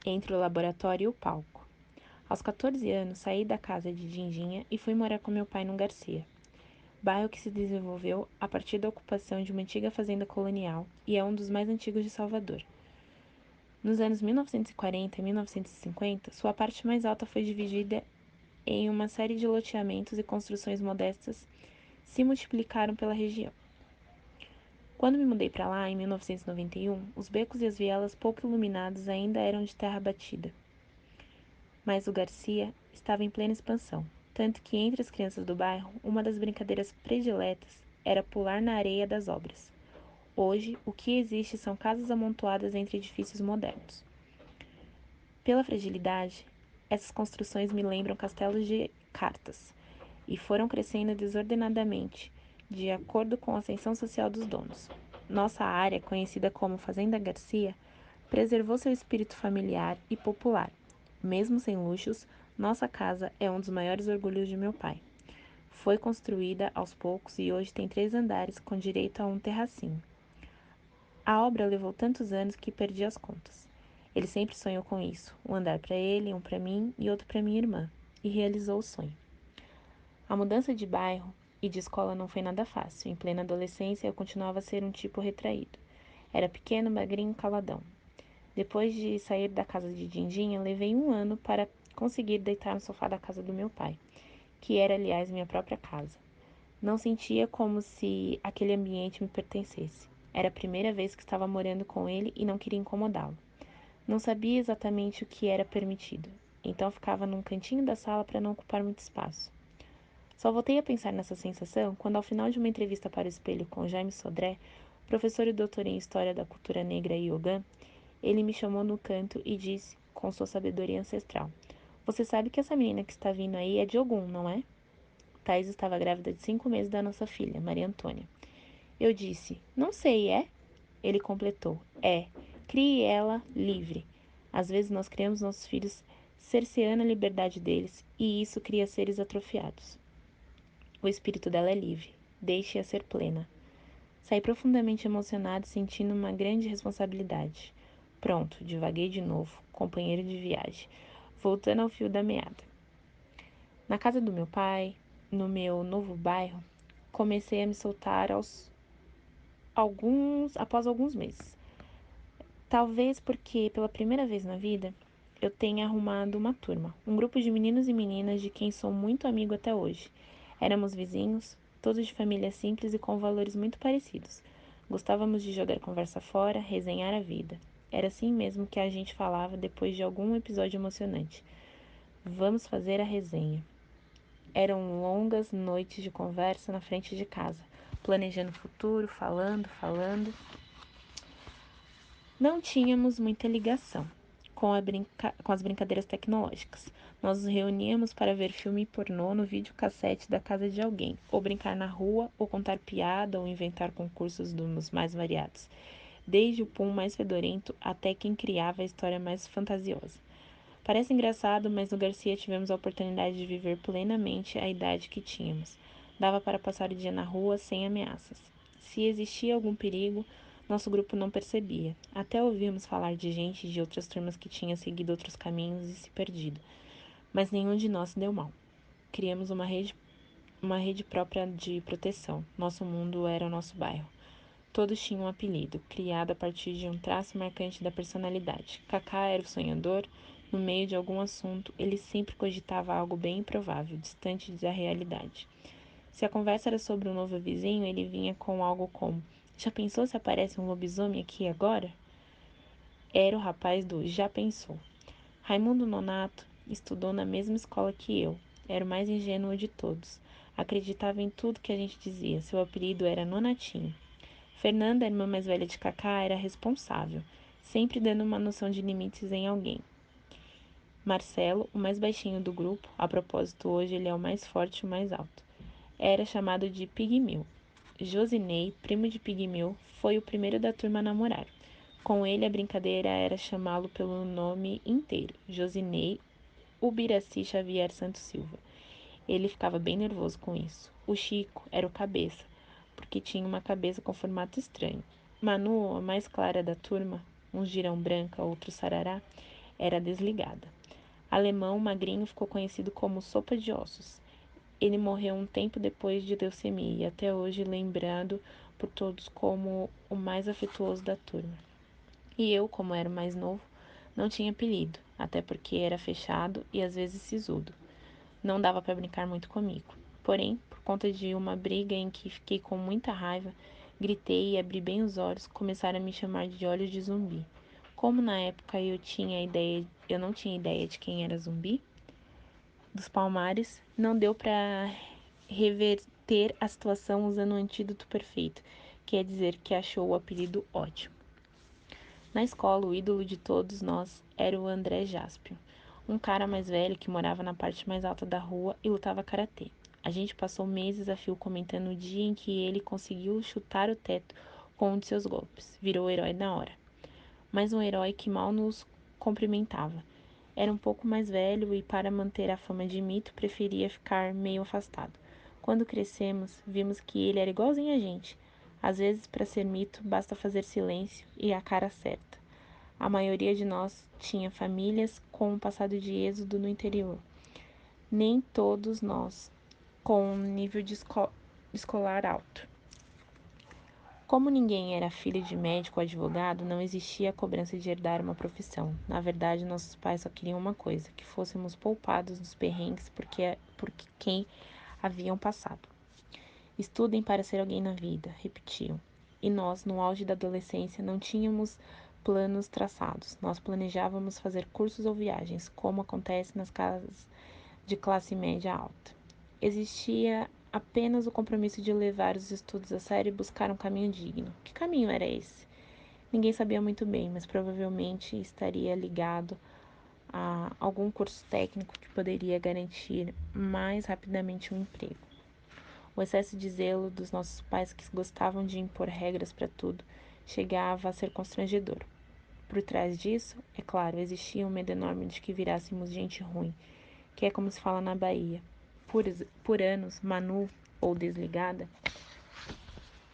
entre o laboratório e o palco. Aos 14 anos, saí da casa de Dindinha e fui morar com meu pai no Garcia, bairro que se desenvolveu a partir da ocupação de uma antiga fazenda colonial e é um dos mais antigos de Salvador. Nos anos 1940 e 1950, sua parte mais alta foi dividida em uma série de loteamentos e construções modestas se multiplicaram pela região. Quando me mudei para lá, em 1991, os becos e as vielas pouco iluminados ainda eram de terra batida. Mas o Garcia estava em plena expansão, tanto que entre as crianças do bairro, uma das brincadeiras prediletas era pular na areia das obras. Hoje, o que existe são casas amontoadas entre edifícios modernos. Pela fragilidade, essas construções me lembram castelos de cartas e foram crescendo desordenadamente, de acordo com a ascensão social dos donos. Nossa área, conhecida como Fazenda Garcia, preservou seu espírito familiar e popular. Mesmo sem luxos, nossa casa é um dos maiores orgulhos de meu pai. Foi construída aos poucos e hoje tem 3 andares com direito a um terracinho. A obra levou tantos anos que perdi as contas. Ele sempre sonhou com isso, um andar para ele, um para mim e outro para minha irmã, e realizou o sonho. A mudança de bairro e de escola não foi nada fácil. Em plena adolescência, eu continuava a ser um tipo retraído. Era pequeno, magrinho, caladão. Depois de sair da casa de Dindinha, levei 1 ano para conseguir deitar no sofá da casa do meu pai, que era, aliás, minha própria casa. Não sentia como se aquele ambiente me pertencesse. Era a primeira vez que estava morando com ele e não queria incomodá-lo. Não sabia exatamente o que era permitido, então ficava num cantinho da sala para não ocupar muito espaço. Só voltei a pensar nessa sensação quando, ao final de uma entrevista para o espelho com Jaime Sodré, professor e doutor em História da Cultura Negra e Ogã, ele me chamou no canto e disse, com sua sabedoria ancestral: "Você sabe que essa menina que está vindo aí é de Ogum, não é?" Thais estava grávida de 5 meses da nossa filha, Maria Antônia. Eu disse: "Não sei, é?" Ele completou: "É. Crie ela livre. Às vezes nós criamos nossos filhos cerceando a liberdade deles e isso cria seres atrofiados. O espírito dela é livre. Deixe-a ser plena." Saí profundamente emocionado, sentindo uma grande responsabilidade. Pronto, divaguei de novo, companheiro de viagem, voltando ao fio da meada. Na casa do meu pai, no meu novo bairro, comecei a me soltar após alguns meses. Talvez porque, pela primeira vez na vida, eu tenha arrumado uma turma, um grupo de meninos e meninas de quem sou muito amigo até hoje. Éramos vizinhos, todos de família simples e com valores muito parecidos. Gostávamos de jogar conversa fora, resenhar a vida. Era assim mesmo que a gente falava depois de algum episódio emocionante. Vamos fazer a resenha. Eram longas noites de conversa na frente de casa, planejando o futuro, falando. Não tínhamos muita ligação com as brincadeiras tecnológicas. Nós nos reuníamos para ver filme pornô no videocassete da casa de alguém, ou brincar na rua, ou contar piada, ou inventar concursos dos mais variados, desde o pum mais fedorento até quem criava a história mais fantasiosa. Parece engraçado, mas no Garcia tivemos a oportunidade de viver plenamente a idade que tínhamos. Dava para passar o dia na rua sem ameaças. Se existia algum perigo, nosso grupo não percebia. Até ouvíamos falar de gente de outras turmas que tinha seguido outros caminhos e se perdido. Mas nenhum de nós se deu mal. Criamos uma rede própria de proteção. Nosso mundo era o nosso bairro. Todos tinham um apelido, criado a partir de um traço marcante da personalidade. Kaká era o sonhador. No meio de algum assunto, ele sempre cogitava algo bem improvável, distante da realidade. Se a conversa era sobre um novo vizinho, ele vinha com algo como: "Já pensou se aparece um lobisomem aqui agora?" Era o rapaz do "Já pensou." Raimundo Nonato estudou na mesma escola que eu. Era o mais ingênuo de todos. Acreditava em tudo que a gente dizia. Seu apelido era Nonatinho. Fernanda, a irmã mais velha de Cacá, era responsável, sempre dando uma noção de limites em alguém. Marcelo, o mais baixinho do grupo, a propósito, hoje ele é o mais forte e o mais alto, era chamado de Pigmeu. Josinei, primo de Pigmeu, foi o primeiro da turma a namorar. Com ele, a brincadeira era chamá-lo pelo nome inteiro, Josinei Ubiraci Xavier Santos Silva. Ele ficava bem nervoso com isso. O Chico era o cabeça, porque tinha uma cabeça com formato estranho. Manu, a mais clara da turma, uns dirão branca, outros sarará, Era desligada. Alemão, magrinho, ficou conhecido como sopa de ossos. Ele morreu um tempo depois de leucemia e até hoje lembrado por todos como o mais afetuoso da turma. E eu, como era o mais novo, não tinha apelido, até porque era fechado e às vezes sisudo. Não dava para brincar muito comigo. Porém, por conta de uma briga em que fiquei com muita raiva, gritei e abri bem os olhos, começaram a me chamar de olhos de zumbi. Como na época eu não tinha ideia de quem era zumbi, dos Palmares, não deu para reverter a situação usando o antídoto perfeito, quer dizer que achou o apelido ótimo. Na escola, o ídolo de todos nós era o André Jaspio, um cara mais velho que morava na parte mais alta da rua e lutava karatê. A gente passou meses a fio comentando o dia em que ele conseguiu chutar o teto com um de seus golpes. Virou herói na hora. Mas um herói que mal nos cumprimentava. Era um pouco mais velho e, para manter a fama de mito, preferia ficar meio afastado. Quando crescemos, vimos que ele era igualzinho a gente. Às vezes, para ser mito, basta fazer silêncio e a cara certa. A maioria de nós tinha famílias com um passado de êxodo no interior. Nem todos nós com um nível de escolar alto. Como ninguém era filho de médico ou advogado, não existia a cobrança de herdar uma profissão. Na verdade, nossos pais só queriam uma coisa, que fôssemos poupados dos perrengues porque quem haviam passado. Estudem para ser alguém na vida, repetiam. E nós, no auge da adolescência, não tínhamos planos traçados. Nós planejávamos fazer cursos ou viagens, como acontece nas casas de classe média alta. Existia apenas o compromisso de levar os estudos a sério e buscar um caminho digno. Que caminho era esse? Ninguém sabia muito bem, mas provavelmente estaria ligado a algum curso técnico que poderia garantir mais rapidamente um emprego. O excesso de zelo dos nossos pais, que gostavam de impor regras para tudo, chegava a ser constrangedor. Por trás disso, é claro, existia um medo enorme de que virássemos gente ruim, que é como se fala na Bahia. Por anos, Manu, ou Desligada,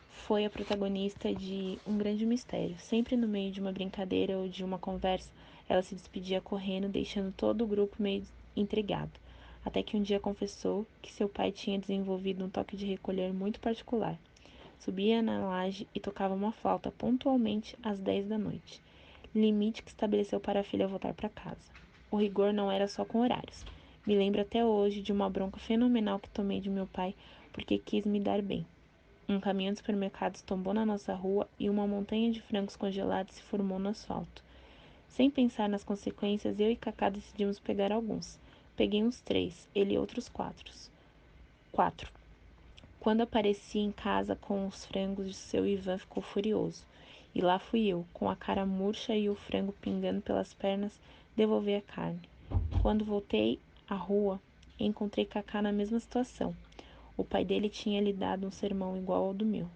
foi a protagonista de um grande mistério. Sempre no meio de uma brincadeira ou de uma conversa, ela se despedia correndo, deixando todo o grupo meio intrigado. Até que um dia confessou que seu pai tinha desenvolvido um toque de recolher muito particular. Subia na laje e tocava uma flauta pontualmente às 10 da noite, limite que estabeleceu para a filha voltar para casa. O rigor não era só com horários. Me lembro até hoje de uma bronca fenomenal que tomei de meu pai porque quis me dar bem. Um caminhão de supermercados tombou na nossa rua e uma montanha de frangos congelados se formou no asfalto. Sem pensar nas consequências, eu e Cacá decidimos pegar alguns. Peguei uns 3, ele outros 4. 4. Quando apareci em casa com os frangos, seu Ivan ficou furioso. E lá fui eu, com a cara murcha e o frango pingando pelas pernas, devolver a carne. Quando voltei à rua, encontrei Cacá na mesma situação. O pai dele tinha lhe dado um sermão igual ao do meu.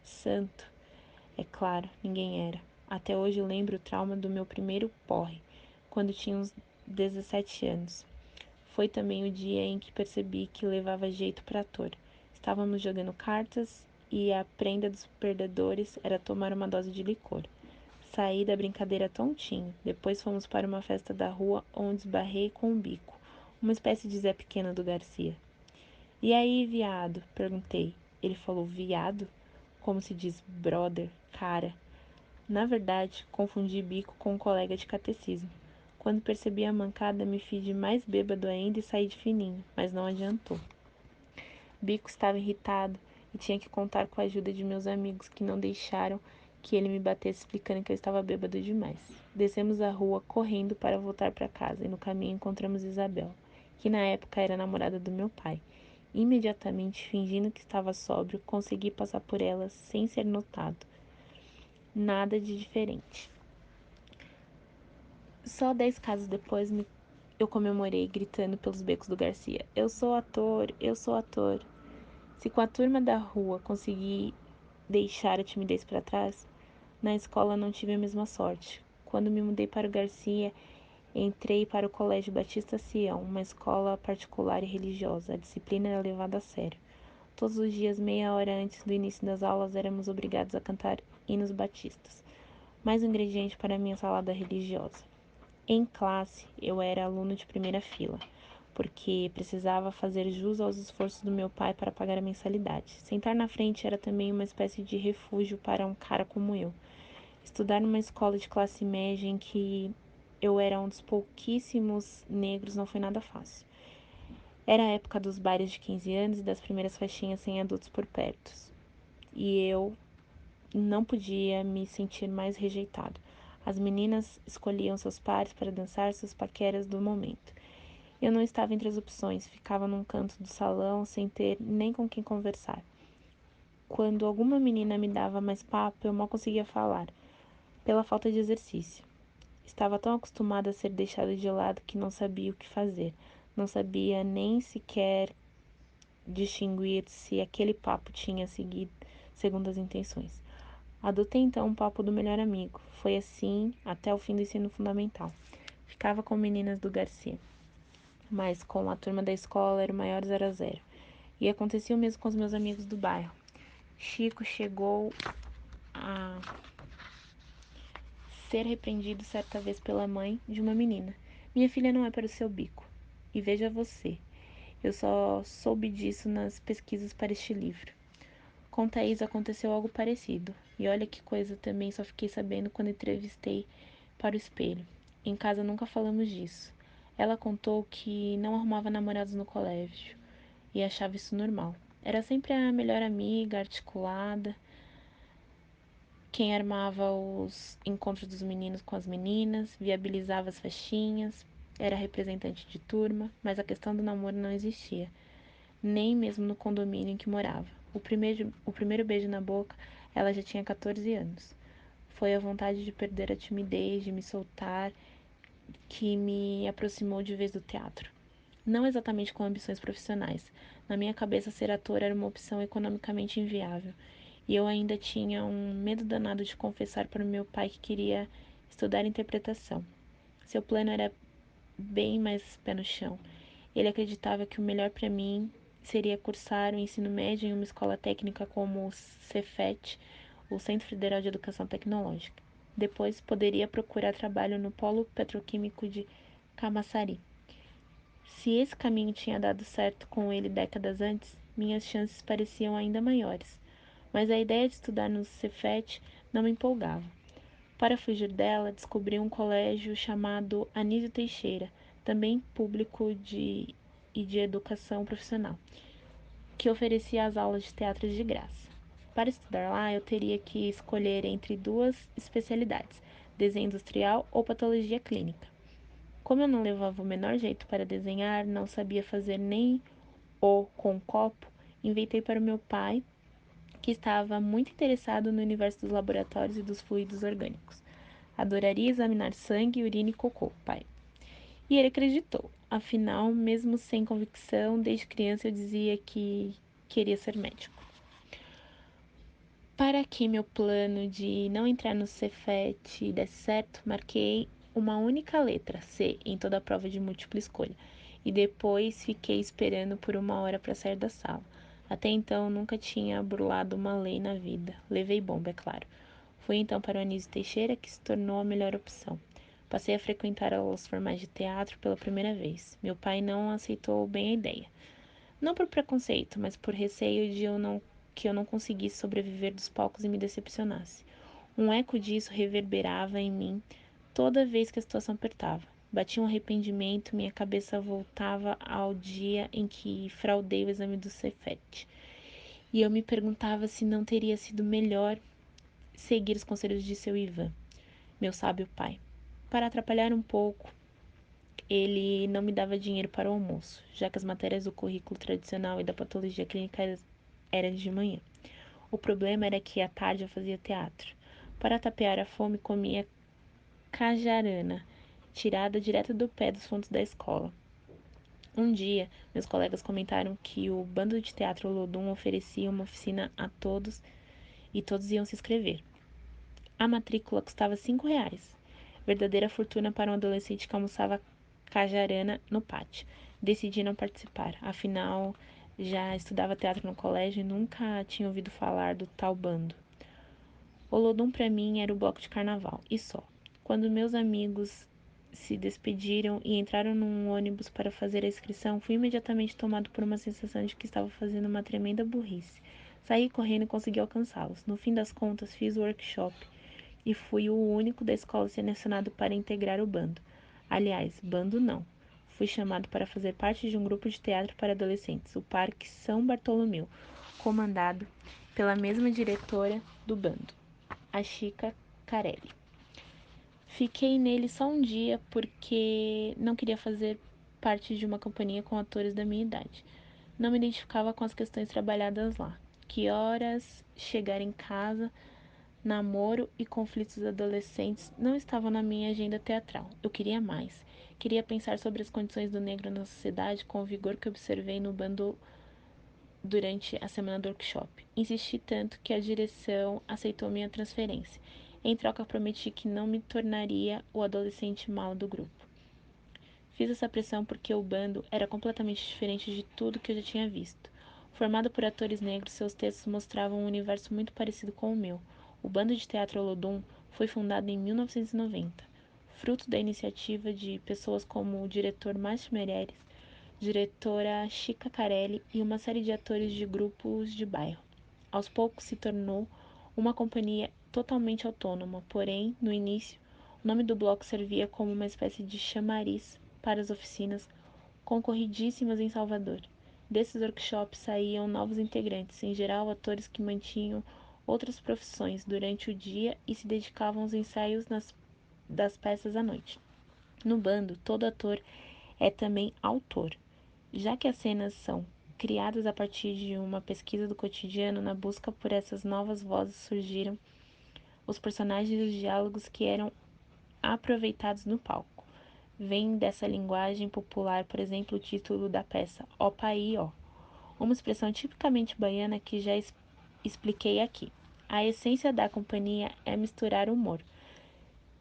Santo, é claro, ninguém era. Até hoje lembro o trauma do meu primeiro porre, quando tinha uns 17 anos. Foi também o dia em que percebi que levava jeito para ator. Estávamos jogando cartas e a prenda dos perdedores era tomar uma dose de licor. Saí da brincadeira tontinho. Depois fomos para uma festa da rua onde esbarrei com o Bico, uma espécie de Zé Pequeno do Garcia. E aí, viado? Perguntei. Ele falou viado? Como se diz brother, cara. Na verdade, confundi Bico com um colega de catecismo. Quando percebi a mancada, me fiz de mais bêbado ainda e saí de fininho, mas não adiantou. Bico estava irritado e tinha que contar com a ajuda de meus amigos que não deixaram que ele me batesse explicando que eu estava bêbado demais. Descemos a rua correndo para voltar para casa e no caminho encontramos Isabel, que na época era namorada do meu pai. Imediatamente, fingindo que estava sóbrio, consegui passar por ela sem ser notado. Nada de diferente. Só 10 casas depois eu comemorei, gritando pelos becos do Garcia. Eu sou ator, eu sou ator. Se com a turma da rua consegui deixar a timidez para trás, na escola não tive a mesma sorte. Quando me mudei para o Garcia, entrei para o Colégio Batista Sião, uma escola particular e religiosa. A disciplina era levada a sério. Todos os dias, meia hora antes do início das aulas, éramos obrigados a cantar hinos batistas. Mais um ingrediente para a minha salada religiosa. Em classe, eu era aluno de primeira fila, porque precisava fazer jus aos esforços do meu pai para pagar a mensalidade. Sentar na frente era também uma espécie de refúgio para um cara como eu. Estudar numa escola de classe média em que eu era um dos pouquíssimos negros não foi nada fácil. Era a época dos bailes de 15 anos e das primeiras festinhas sem adultos por perto. E eu não podia me sentir mais rejeitado. As meninas escolhiam seus pares para dançar suas paqueras do momento. Eu não estava entre as opções, ficava num canto do salão sem ter nem com quem conversar. Quando alguma menina me dava mais papo, eu mal conseguia falar, pela falta de exercício. Estava tão acostumada a ser deixada de lado que não sabia o que fazer. Não sabia nem sequer distinguir se aquele papo tinha seguido segundo as intenções. Adotei então um papo do melhor amigo. Foi assim até o fim do ensino fundamental. Ficava com meninas do Garcia, mas com a turma da escola era o maior 0 a 0. E acontecia o mesmo com os meus amigos do bairro. Chico chegou a ser repreendido certa vez pela mãe de uma menina. Minha filha não é para o seu bico. E veja você, eu só soube disso nas pesquisas para este livro. Com Thaís aconteceu algo parecido. E olha que coisa, também só fiquei sabendo quando entrevistei para o espelho. Em casa nunca falamos disso. Ela contou que não arrumava namorados no colégio e achava isso normal. Era sempre a melhor amiga, articulada, quem armava os encontros dos meninos com as meninas, viabilizava as festinhas, era representante de turma, mas a questão do namoro não existia, nem mesmo no condomínio em que morava. O primeiro beijo na boca, ela já tinha 14 anos. Foi a vontade de perder a timidez, de me soltar, que me aproximou de vez do teatro. Não exatamente com ambições profissionais. Na minha cabeça, ser ator era uma opção economicamente inviável. E eu ainda tinha um medo danado de confessar para o meu pai que queria estudar interpretação. Seu plano era bem mais pé no chão. Ele acreditava que o melhor para mim seria cursar o ensino médio em uma escola técnica como o Cefet, o Centro Federal de Educação Tecnológica. Depois poderia procurar trabalho no Polo Petroquímico de Camaçari. Se esse caminho tinha dado certo com ele décadas antes, minhas chances pareciam ainda maiores. Mas a ideia de estudar no Cefet não me empolgava. Para fugir dela, descobri um colégio chamado Anísio Teixeira, também público e de educação profissional, que oferecia as aulas de teatro de graça. Para estudar lá, eu teria que escolher entre duas especialidades, desenho industrial ou patologia clínica. Como eu não levava o menor jeito para desenhar, não sabia fazer nem o com copo, inventei para o meu pai, que estava muito interessado no universo dos laboratórios e dos fluidos orgânicos. Adoraria examinar sangue, urina e cocô, pai. E ele acreditou. Afinal, mesmo sem convicção, desde criança eu dizia que queria ser médico. Para que meu plano de não entrar no Cefet desse certo, marquei uma única letra, C, em toda a prova de múltipla escolha. E depois fiquei esperando por 1 hora para sair da sala. Até então nunca tinha burlado uma lei na vida. Levei bomba, é claro. Fui então para o Anísio Teixeira, que se tornou a melhor opção. Passei a frequentar aulas formais de teatro pela primeira vez. Meu pai não aceitou bem a ideia. Não por preconceito, mas por receio de que eu não conseguisse sobreviver dos palcos e me decepcionasse. Um eco disso reverberava em mim toda vez que a situação apertava. Batia um arrependimento, minha cabeça voltava ao dia em que fraudei o exame do Cefet. E eu me perguntava se não teria sido melhor seguir os conselhos de seu Ivan, meu sábio pai. Para atrapalhar um pouco, ele não me dava dinheiro para o almoço, já que as matérias do currículo tradicional e da patologia clínica eram de manhã. O problema era que à tarde eu fazia teatro. Para tapear a fome, comia cajarana, tirada direto do pé dos fundos da escola. Um dia, meus colegas comentaram que o bando de teatro Olodum oferecia uma oficina a todos e todos iam se inscrever. A matrícula custava R$ 5. Verdadeira fortuna para um adolescente que almoçava cajarana no pátio. Decidi não participar, afinal já estudava teatro no colégio e nunca tinha ouvido falar do tal bando. O Lodum para mim era o bloco de carnaval, e só. Quando meus amigos se despediram e entraram num ônibus para fazer a inscrição, fui imediatamente tomado por uma sensação de que estava fazendo uma tremenda burrice. Saí correndo e consegui alcançá-los. No fim das contas, fiz o workshop e fui o único da escola selecionado para integrar o bando. Aliás, bando não. Fui chamado para fazer parte de um grupo de teatro para adolescentes, o Parque São Bartolomeu, comandado pela mesma diretora do bando, a Chica Carelli. Fiquei nele só um dia porque não queria fazer parte de uma companhia com atores da minha idade. Não me identificava com as questões trabalhadas lá. Que horas chegar em casa, namoro e conflitos adolescentes não estavam na minha agenda teatral. Eu queria mais. Queria pensar sobre as condições do negro na sociedade com o vigor que observei no bando durante a semana do workshop. Insisti tanto que a direção aceitou minha transferência. Em troca, prometi que não me tornaria o adolescente mau do grupo. Fiz essa pressão porque o bando era completamente diferente de tudo que eu já tinha visto. Formado por atores negros, seus textos mostravam um universo muito parecido com o meu. O bando de teatro Olodum foi fundado em 1990, fruto da iniciativa de pessoas como o diretor Márcio Meireles, diretora Chica Carelli e uma série de atores de grupos de bairro. Aos poucos se tornou uma companhia totalmente autônoma, porém, no início, o nome do bloco servia como uma espécie de chamariz para as oficinas concorridíssimas em Salvador. Desses workshops saíam novos integrantes, em geral atores que mantinham outras profissões durante o dia e se dedicavam aos ensaios das peças à noite. No bando, todo ator é também autor, já que as cenas são criadas a partir de uma pesquisa do cotidiano. Na busca por essas novas vozes surgiram os personagens e os diálogos que eram aproveitados no palco. Vem dessa linguagem popular, por exemplo, o título da peça, Ó Paí, ó, uma expressão tipicamente baiana que já expliquei aqui. A essência da companhia é misturar humor,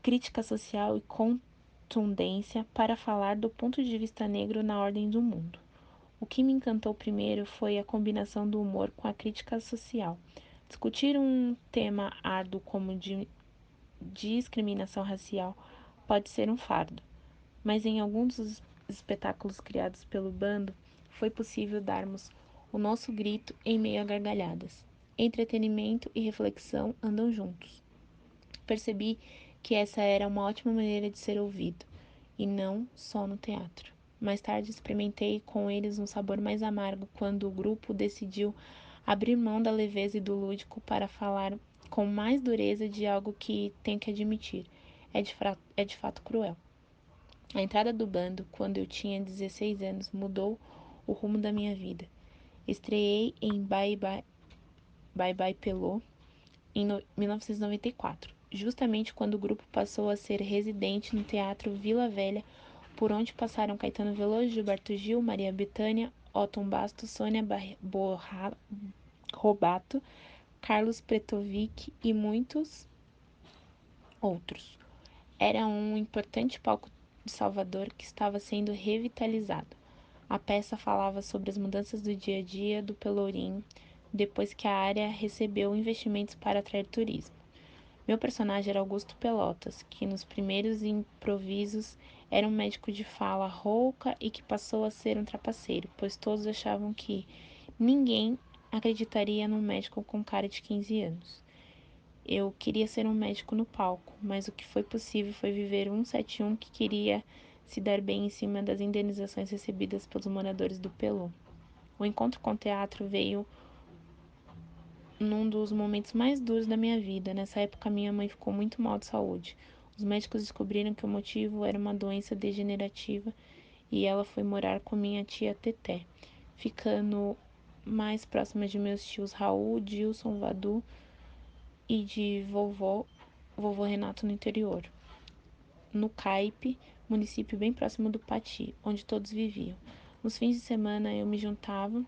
crítica social e contundência para falar do ponto de vista negro na ordem do mundo. O que me encantou primeiro foi a combinação do humor com a crítica social. Discutir um tema árduo como discriminação racial pode ser um fardo, mas em alguns dos espetáculos criados pelo bando foi possível darmos o nosso grito em meio a gargalhadas. Entretenimento e reflexão andam juntos. Percebi que essa era uma ótima maneira de ser ouvido, e não só no teatro. Mais tarde experimentei com eles um sabor mais amargo quando o grupo decidiu abrir mão da leveza e do lúdico para falar com mais dureza de algo que, tenho que admitir, é de fato cruel. A entrada do bando, quando eu tinha 16 anos, mudou o rumo da minha vida. Estreiei em Bye Bye Pelô em 1994, justamente quando o grupo passou a ser residente no Teatro Vila Velha, por onde passaram Caetano Veloso, Gilberto Gil, Maria Bethânia, Otton Bastos, Sônia Robato, Carlos Pretovic e muitos outros. Era um importante palco de Salvador que estava sendo revitalizado. A peça falava sobre as mudanças do dia a dia do Pelourinho depois que a área recebeu investimentos para atrair turismo. Meu personagem era Augusto Pelotas, que nos primeiros improvisos era um médico de fala rouca e que passou a ser um trapaceiro, pois todos achavam que ninguém acreditaria num médico com cara de 15 anos. Eu queria ser um médico no palco, mas o que foi possível foi viver um 71 que queria se dar bem em cima das indenizações recebidas pelos moradores do Pelô. O encontro com o teatro veio num dos momentos mais duros da minha vida. Nessa época, minha mãe ficou muito mal de saúde. Os médicos descobriram que o motivo era uma doença degenerativa e ela foi morar com minha tia Teté, ficando mais próxima de meus tios Raul, Dilson, Vadu e de vovô Renato no interior, no Caipe, município bem próximo do Pati, onde todos viviam. Nos fins de semana eu me juntava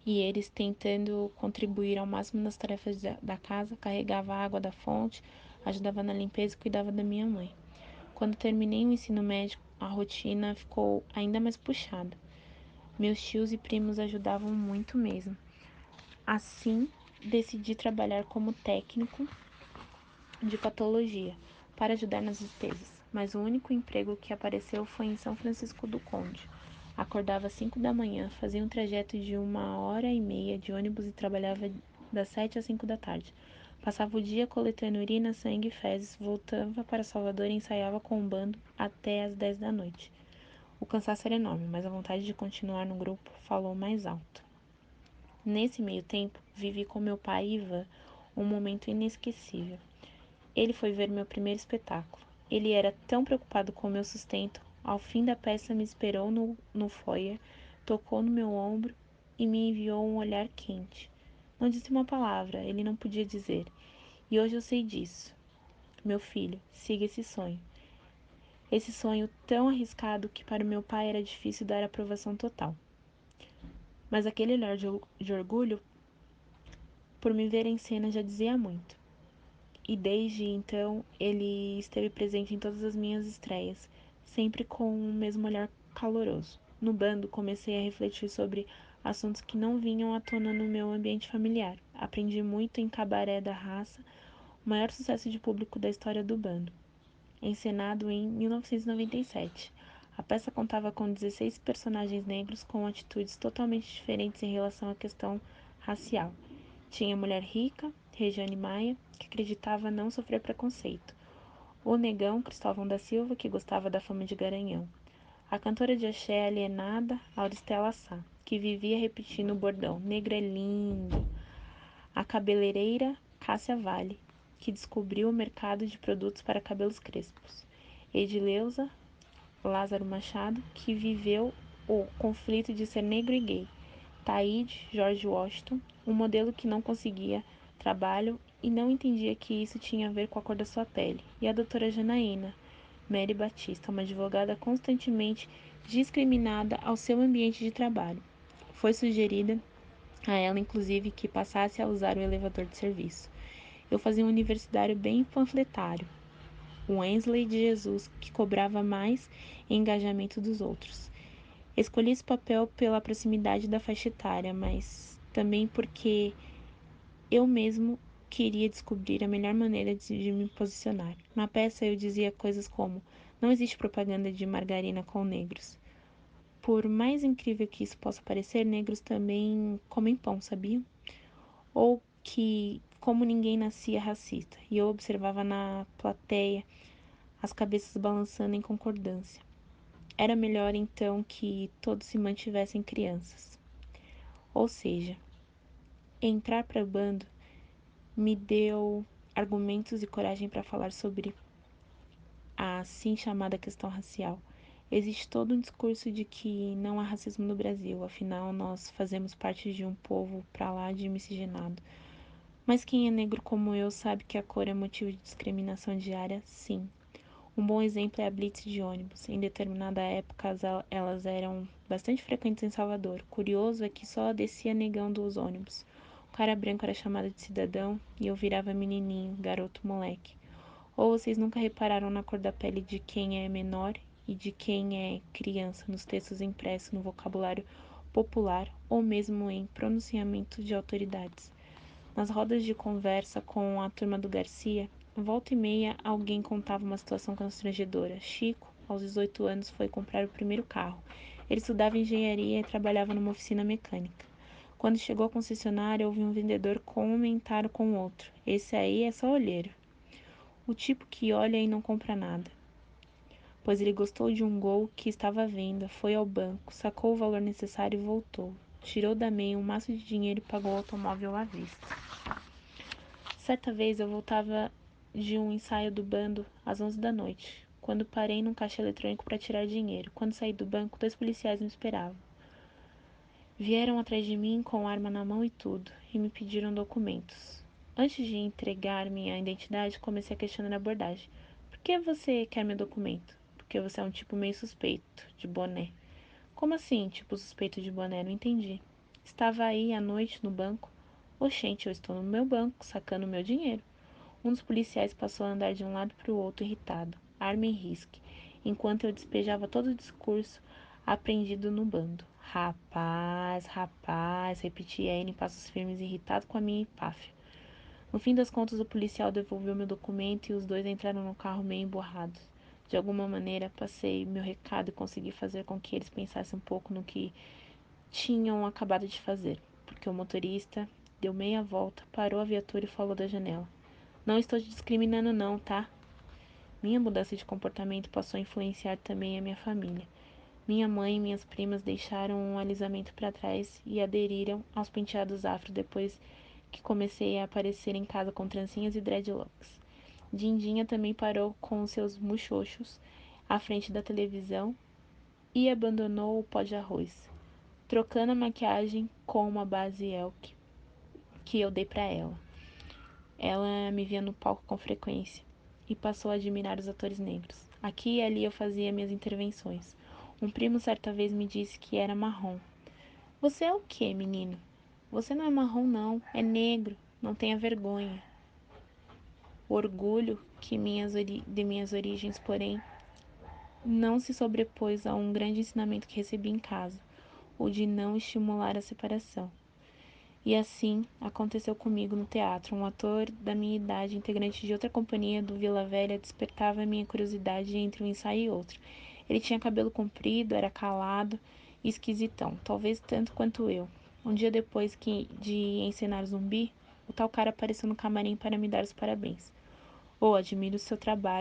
e eles, tentando contribuir ao máximo nas tarefas da casa, carregava a água da fonte, ajudava na limpeza e cuidava da minha mãe. Quando terminei o ensino médio, a rotina ficou ainda mais puxada. Meus tios e primos ajudavam muito mesmo. Assim, decidi trabalhar como técnico de patologia para ajudar nas despesas. mas o único emprego que apareceu foi em São Francisco do Conde. Acordava às 5 da manhã, fazia um trajeto de 1h30 de ônibus e trabalhava das 7 às 5 da tarde. Passava o dia coletando urina, sangue e fezes, voltava para Salvador e ensaiava com o bando até às 10 da noite. O cansaço era enorme, mas a vontade de continuar no grupo falou mais alto. Nesse meio tempo, vivi com meu pai Ivan um momento inesquecível. Ele foi ver meu primeiro espetáculo. Ele era tão preocupado com o meu sustento. Ao fim da peça, me esperou no foyer, tocou no meu ombro e me enviou um olhar quente. Não disse uma palavra, ele não podia dizer. E hoje eu sei disso. Meu filho, siga esse sonho. Esse sonho tão arriscado que para o meu pai era difícil dar aprovação total. Mas aquele olhar de orgulho por me ver em cena já dizia muito. E desde então ele esteve presente em todas as minhas estreias, sempre com o mesmo olhar caloroso. No bando, comecei a refletir sobre assuntos que não vinham à tona no meu ambiente familiar. Aprendi muito em Cabaré da Raça, o maior sucesso de público da história do bando, encenado em 1997. A peça contava com 16 personagens negros com atitudes totalmente diferentes em relação à questão racial. Tinha a mulher rica, Regiane Maia, que acreditava não sofrer preconceito. O negão, Cristóvão da Silva, que gostava da fama de garanhão. A cantora de axé alienada, Auristela Sá, que vivia repetindo o bordão: negro é lindo. A cabeleireira, Cássia Vale, que descobriu o mercado de produtos para cabelos crespos. Edileuza, Lázaro Machado, que viveu o conflito de ser negro e gay. Taíde, George Washington, um modelo que não conseguia trabalho e não entendia que isso tinha a ver com a cor da sua pele. E a doutora Janaína, Mary Batista, uma advogada constantemente discriminada ao seu ambiente de trabalho. Foi sugerida a ela, inclusive, que passasse a usar o elevador de serviço. Eu fazia um universitário bem panfletário, o Ensley de Jesus, que cobrava mais em engajamento dos outros. Escolhi esse papel pela proximidade da faixa etária, mas também porque eu mesmo queria descobrir a melhor maneira de me posicionar. Na peça eu dizia coisas como: não existe propaganda de margarina com negros. Por mais incrível que isso possa parecer, negros também comem pão, sabiam? Ou que, como ninguém nascia racista, e eu observava na plateia as cabeças balançando em concordância. Era melhor então que todos se mantivessem crianças. Ou seja, entrar para o bando me deu argumentos e coragem para falar sobre a assim chamada questão racial. Existe todo um discurso de que não há racismo no Brasil, afinal nós fazemos parte de um povo para lá de miscigenado. Mas quem é negro como eu sabe que a cor é motivo de discriminação diária, sim. Um bom exemplo é a blitz de ônibus. Em determinada época, elas eram bastante frequentes em Salvador. Curioso é que só descia negão dos ônibus. O cara branco era chamado de cidadão e eu virava menininho, garoto, moleque. Ou vocês nunca repararam na cor da pele de quem é menor e de quem é criança nos textos impressos no vocabulário popular ou mesmo em pronunciamento de autoridades? Nas rodas de conversa com a turma do Garcia, volta e meia alguém contava uma situação constrangedora. Chico, aos 18 anos, foi comprar o primeiro carro. Ele estudava engenharia e trabalhava numa oficina mecânica. Quando chegou à concessionária, houve um vendedor comentar com o outro: esse aí é só olheiro. O tipo que olha e não compra nada. Pois ele gostou de um Gol que estava à venda, foi ao banco, sacou o valor necessário e voltou. Tirou da meia um maço de dinheiro e pagou o automóvel à vista. Certa vez eu voltava de um ensaio do bando às 11 da noite, quando parei num caixa eletrônico para tirar dinheiro. Quando saí do banco, 2 policiais me esperavam. Vieram atrás de mim com arma na mão e tudo, e me pediram documentos. Antes de entregar minha identidade, comecei a questionar a abordagem. Por que você quer meu documento? Porque você é um tipo meio suspeito, de boné. Como assim, tipo suspeito de boné? Não entendi. Estava aí à noite no banco. Oxente, eu estou no meu banco, sacando meu dinheiro. Um dos policiais passou a andar de um lado para o outro, irritado, arma em risque, enquanto eu despejava todo o discurso aprendido no bando. Rapaz, rapaz, repetia ele em passos firmes, irritado com a minha empáfia. No fim das contas, o policial devolveu meu documento e os dois entraram no carro meio emburrados. De alguma maneira, passei meu recado e consegui fazer com que eles pensassem um pouco no que tinham acabado de fazer, porque o motorista deu meia volta, parou a viatura e falou da janela: Não estou te discriminando não, tá? Minha mudança de comportamento passou a influenciar também a minha família. Minha mãe e minhas primas deixaram um alisamento para trás e aderiram aos penteados afro depois que comecei a aparecer em casa com trancinhas e dreadlocks. Dindinha também parou com os seus muxoxos à frente da televisão e abandonou o pó de arroz, trocando a maquiagem com uma base Elk que eu dei para ela. Ela me via no palco com frequência e passou a admirar os atores negros. Aqui e ali eu fazia minhas intervenções. Um primo certa vez me disse que era marrom. Você é o quê, menino? Você não é marrom, não. É negro. Não tenha vergonha. O orgulho de minhas origens, porém, não se sobrepôs a um grande ensinamento que recebi em casa, o de não estimular a separação. E assim aconteceu comigo no teatro. Um ator da minha idade, integrante de outra companhia do Vila Velha, despertava a minha curiosidade entre um ensaio e outro. Ele tinha cabelo comprido, era calado e esquisitão, talvez tanto quanto eu. Um dia depois de encenar Zumbi, o tal cara apareceu no camarim para me dar os parabéns. Oh, admiro o seu trabalho.